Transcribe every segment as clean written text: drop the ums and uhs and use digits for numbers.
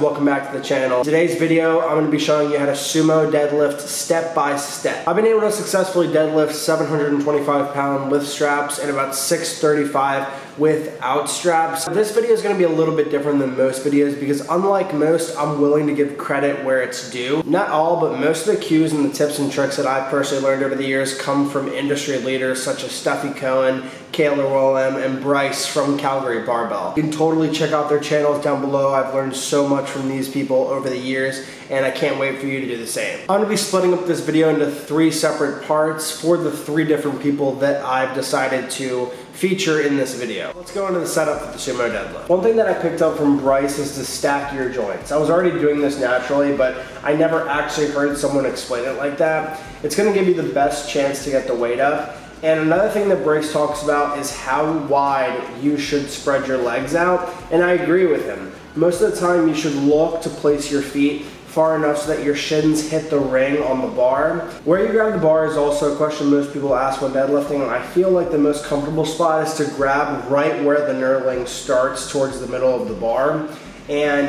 welcome back to the channel. In today's video, I'm going to be showing you how to sumo deadlift step by step. I've been able to successfully deadlift 725 pound with straps and about 635 without straps. This video is going to be a little bit different than most videos because unlike most, I'm willing to give credit where it's due. Not all, but most of the cues and the tips and tricks that I've personally learned over the years come from industry leaders such as Stefi Cohen, Cailer Woolam, and Bryce from Calgary Barbell. You can totally check out their channels down below. I've learned so much from these people over the years, and I can't wait for you to do the same. I'm going to be splitting up this video into 3 separate parts for the 3 different people that I've decided to feature in this video. Let's go into the setup for the sumo deadlift. One thing that I picked up from Bryce is to stack your joints. I was already doing this naturally, but I never actually heard someone explain it like that. It's going to give you the best chance to get the weight up. And another thing that Bryce talks about is how wide you should spread your legs out, and I agree with him. Most of the time you should look to place your feet far enough so that your shins hit the ring on the bar. Where you grab the bar is also a question most people ask when deadlifting, and I feel like the most comfortable spot is to grab right where the knurling starts towards the middle of the bar. And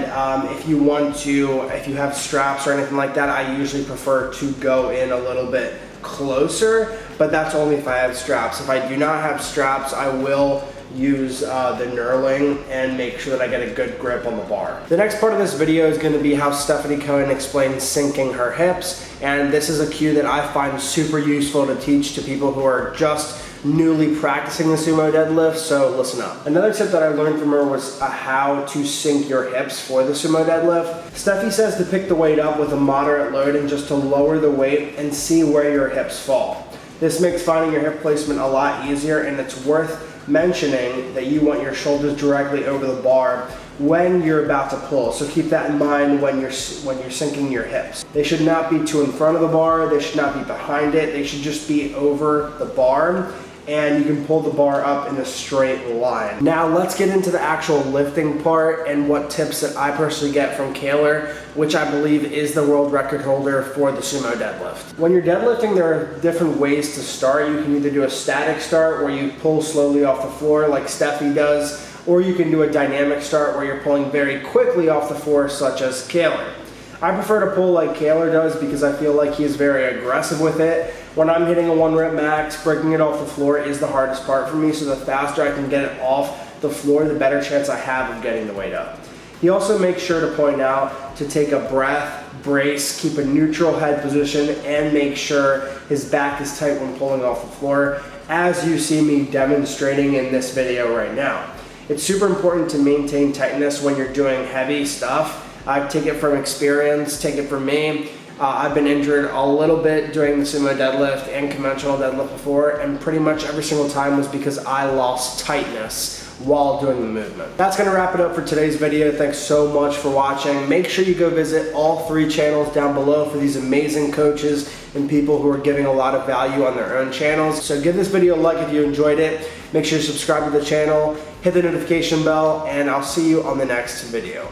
if you have straps or anything like that, I usually prefer to go in a little bit closer, but that's only if I have straps. If I do not have straps, I will use the knurling and make sure that I get a good grip on the bar. The next part of this video is going to be how Stefi Cohen explains sinking her hips, and this is a cue that I find super useful to teach to people who are just newly practicing the sumo deadlift, so listen up. Another tip that I learned from her was how to sink your hips for the sumo deadlift. Stefi says to pick the weight up with a moderate load and just to lower the weight and see where your hips fall. This makes finding your hip placement a lot easier, and it's worth mentioning that you want your shoulders directly over the bar when you're about to pull. So keep that in mind when you're sinking your hips. They should not be too in front of the bar, they should not be behind it, they should just be over the bar, and you can pull the bar up in a straight line. Now let's get into the actual lifting part and what tips that I personally get from Cailer, which I believe is the world record holder for the sumo deadlift. When you're deadlifting, there are different ways to start. You can either do a static start where you pull slowly off the floor like Stefi does, or you can do a dynamic start where you're pulling very quickly off the floor such as Cailer. I prefer to pull like Cailer does because I feel like he's very aggressive with it. When I'm hitting a 1 rep max, breaking it off the floor is the hardest part for me, so the faster I can get it off the floor, the better chance I have of getting the weight up. He also makes sure to point out to take a breath, brace, keep a neutral head position, and make sure his back is tight when pulling off the floor, as you see me demonstrating in this video right now. It's super important to maintain tightness when you're doing heavy stuff. I take it from experience, take it from me. I've been injured a little bit during the sumo deadlift and conventional deadlift before, and pretty much every single time was because I lost tightness while doing the movement. That's gonna wrap it up for today's video. Thanks so much for watching. Make sure you go visit all 3 channels down below for these amazing coaches and people who are giving a lot of value on their own channels. So give this video a like if you enjoyed it. Make sure you subscribe to the channel, hit the notification bell, and I'll see you on the next video.